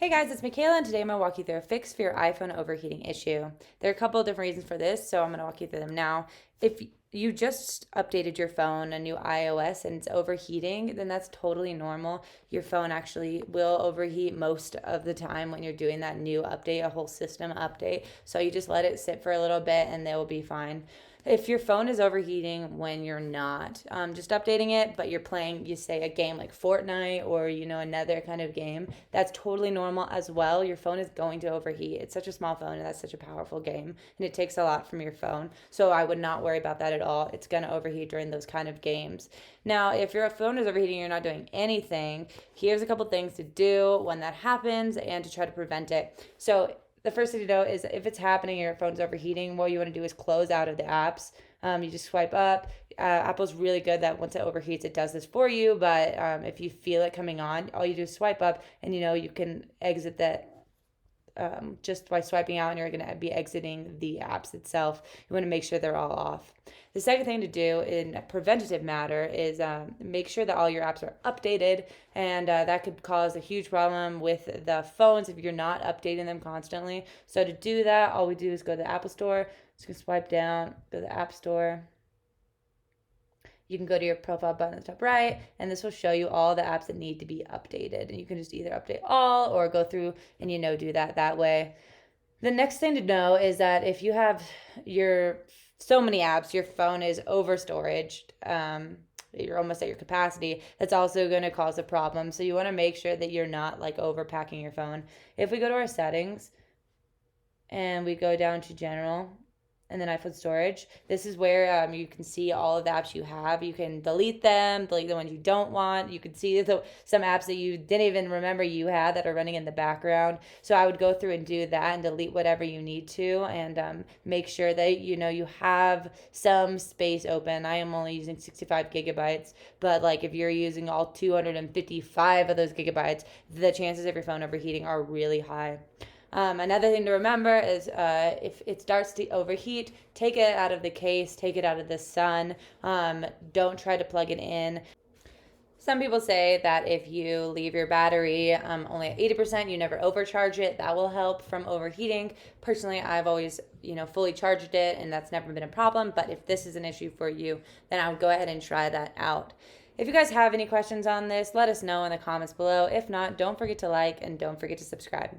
Hey guys, it's Michaela, and today I'm going to walk you through a fix for your iPhone overheating issue. There are a couple of different reasons for this, so I'm going to walk you through them now. If you just updated your phone, a new iOS, and it's overheating, then that's totally normal. Your phone actually will overheat most of the time when you're doing that new update, a whole system update. So you just let it sit for a little bit and they will be fine. If your phone is overheating when you're not just updating it, but you're playing, you say, a game like Fortnite or, another kind of game, that's totally normal as well. Your phone is going to overheat. It's such a small phone and that's such a powerful game and it takes a lot from your phone. So I would not worry about that at all. It's going to overheat during those kind of games. Now, if your phone is overheating and you're not doing anything, here's a couple things to do when that happens and to try to prevent it. So the first thing to know is if it's happening and your phone's overheating, what you want to do is close out of the apps. You just swipe up. Apple's really good that once it overheats, it does this for you. But if you feel it coming on, all you do is swipe up, and you can exit that just by swiping out, and you're going to be exiting the apps itself. You want to make sure they're all off. The second thing to do in a preventative matter is make sure that all your apps are updated, and that could cause a huge problem with the phones if you're not updating them constantly. So to do that, all we do is go to the Apple Store, just gonna swipe down, go to the App Store. You can go to your profile button at the top right, and this will show you all the apps that need to be updated. And you can just either update all or go through and, do that way. The next thing to know is that if you have so many apps, your phone is over storaged, you're almost at your capacity, that's also going to cause a problem. So you want to make sure that you're not like overpacking your phone. If we go to our settings and we go down to general, and then iPhone storage. This is where you can see all of the apps you have. You can delete them, delete the ones you don't want. You can see some apps that you didn't even remember you had that are running in the background. So I would go through and do that and delete whatever you need to, and make sure that you have some space open. I am only using 65 gigabytes, but like if you're using all 255 of those gigabytes, the chances of your phone overheating are really high. Another thing to remember is if it starts to overheat, take it out of the case, take it out of the sun. Don't try to plug it in. Some people say that if you leave your battery only at 80%, you never overcharge it. That will help from overheating. Personally, I've always, fully charged it, and that's never been a problem. But if this is an issue for you, then I would go ahead and try that out. If you guys have any questions on this, let us know in the comments below. If not, don't forget to like and don't forget to subscribe.